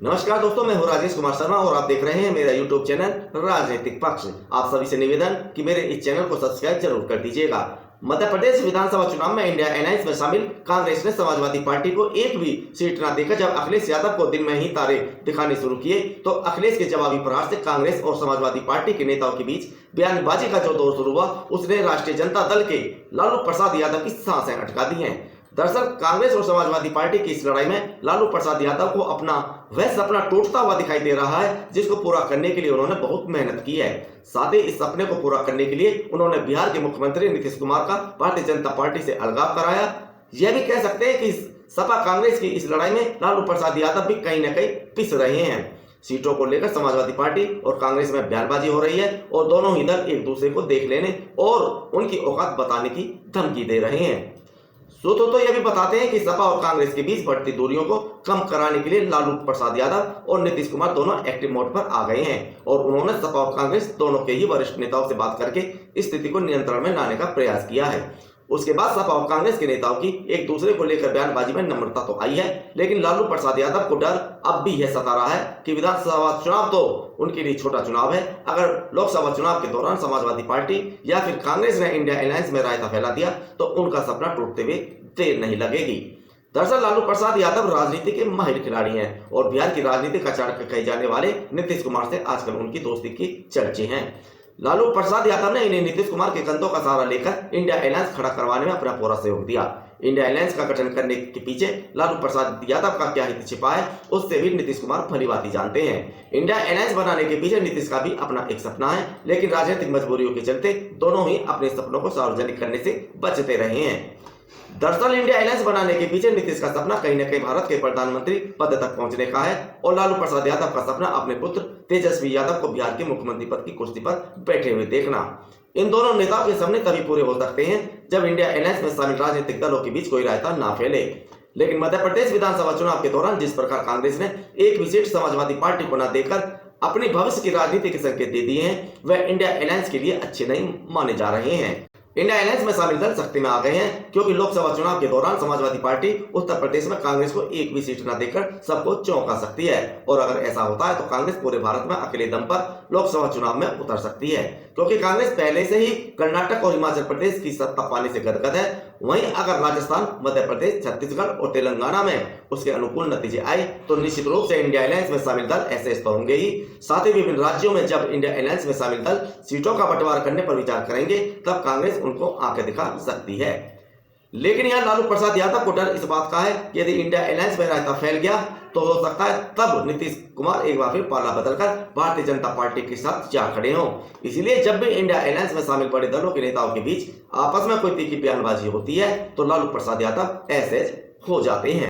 नमस्कार दोस्तों, मैं हूं राजेश कुमार शर्मा और आप देख रहे हैं मेरा यूट्यूब चैनल राजनीतिक पक्ष। आप सभी से निवेदन कि मेरे इस चैनल को सब्सक्राइब जरूर कर दीजिएगा। मध्य प्रदेश विधानसभा चुनाव में इंडिया अलायंस में शामिल कांग्रेस ने समाजवादी पार्टी को एक भी सीट न देकर जब अखिलेश यादव को दिन में ही तारे दिखाने शुरू किए तो अखिलेश के जवाबी प्रहार से कांग्रेस और समाजवादी पार्टी के नेताओं के बीच बयानबाजी का जो दौर शुरू हुआ उसने राष्ट्रीय जनता दल के लालू प्रसाद यादव की सांसें अटका दी हैं। दरअसल कांग्रेस और समाजवादी पार्टी की इस लड़ाई में लालू प्रसाद यादव को अपना वह सपना टूटता हुआ दिखाई दे रहा है जिसको पूरा करने के लिए उन्होंने बहुत मेहनत की है। साथ ही इस सपने को पूरा करने के लिए उन्होंने बिहार के मुख्यमंत्री नीतीश कुमार का भारतीय जनता पार्टी से अलगाव कराया। यह भी कह सकते हैं कि सपा कांग्रेस की इस लड़ाई में लालू प्रसाद यादव भी कहीं न कहीं पिस रहे हैं। सीटों को लेकर समाजवादी पार्टी और कांग्रेस में बयानबाजी हो रही है और दोनों ही दल एक दूसरे को देख लेने और उनकी औकात बताने की धमकी दे रहे हैं। सूत्रों तो यह भी बताते हैं कि सपा और कांग्रेस के बीच बढ़ती दूरियों को कम कराने के लिए लालू प्रसाद यादव और नीतीश कुमार दोनों एक्टिव मोड पर आ गए हैं और उन्होंने सपा और कांग्रेस दोनों के ही वरिष्ठ नेताओं से बात करके स्थिति को नियंत्रण में लाने का प्रयास किया है। उसके बाद सपा और कांग्रेस के नेताओं की एक दूसरे को लेकर बयानबाजी में नम्रता तो आई है, लेकिन लालू प्रसाद यादव को डर अब भी यह सता रहा है कि विधानसभा चुनाव तो उनके लिए छोटा चुनाव है। अगर लोकसभा चुनाव के दौरान समाजवादी पार्टी या फिर कांग्रेस ने इंडिया अलायंस में रायता फैला दिया तो उनका सपना टूटते हुए देर नहीं लगेगी। दरअसल लालू प्रसाद यादव राजनीति के माहिर खिलाड़ी हैं और बिहार की राजनीति का चाणक्य कहे जाने वाले नीतीश कुमार से आजकल उनकी दोस्ती की चर्चे हैं। लालू प्रसाद यादव ने इन्हें नीतीश कुमार के कंधों का सहारा लेकर इंडिया अलायंस खड़ा करवाने में अपना पूरा सहयोग दिया। इंडिया अलायंस का गठन करने के पीछे लालू प्रसाद यादव का क्या हित छिपा है उससे भी नीतीश कुमार भलीभांति जानते हैं। इंडिया अलायंस बनाने के पीछे नीतीश का भी अपना एक सपना है, लेकिन राजनीतिक मजबूरियों के चलते दोनों ही अपने सपनों को सार्वजनिक करने से बचते रहे हैं। दरअसल इंडिया अलायंस बनाने के पीछे नीतीश का सपना कहीं न कहीं भारत के प्रधानमंत्री पद तक पहुंचने का है और लालू प्रसाद यादव का सपना अपने पुत्र तेजस्वी यादव को बिहार के मुख्यमंत्री पद की कुर्सी पर बैठे हुए देखना। इन दोनों नेताओं के सपने तभी पूरे हो सकते हैं जब इंडिया अलायंस में शामिल राजनीतिक दलों के बीच कोई रायता ना फैले। लेकिन मध्य प्रदेश विधानसभा चुनाव के दौरान जिस प्रकार कांग्रेस ने एक भी सीट समाजवादी पार्टी को न देकर अपनी भविष्य की राजनीति के संकेत दे दिए हैं, वह इंडिया अलायंस के लिए अच्छे नहीं माने जा रहे हैं। इंडिया अलायंस में शामिल दल सख्ती में आ गए हैं क्योंकि लोकसभा चुनाव के दौरान समाजवादी पार्टी उत्तर प्रदेश में कांग्रेस को एक भी सीट न देकर सबको चौंका सकती है और अगर ऐसा होता है तो कांग्रेस पूरे भारत में अकेले दम पर लोकसभा चुनाव में उतर सकती है, क्योंकि कांग्रेस पहले से ही कर्नाटक और हिमाचल प्रदेश की सत्ता पाने से गदगद है। वहीं अगर राजस्थान, मध्य प्रदेश, छत्तीसगढ़ और तेलंगाना में उसके अनुकूल नतीजे आए तो निश्चित रूप से इंडिया अलायंस में शामिल दल ऐसे तो होंगे ही। साथ ही विभिन्न राज्यों में जब इंडिया अलायंस में शामिल दल सीटों का बंटवारा करने पर विचार करेंगे तब कांग्रेस उनको आंखें दिखा सकती है। लेकिन यहाँ लालू प्रसाद यादव को डर इस बात का है कि यदि इंडिया अलायंस में रायता फैल गया तो हो सकता है तब नीतीश कुमार एक बार फिर पाला बदलकर भारतीय जनता पार्टी के साथ जा खड़े हों। इसीलिए जब भी इंडिया अलायंस में शामिल बड़े दलों के नेताओं के बीच आपस में कोई तीखी बयानबाजी होती है तो लालू प्रसाद यादव ऐसे हो जाते हैं।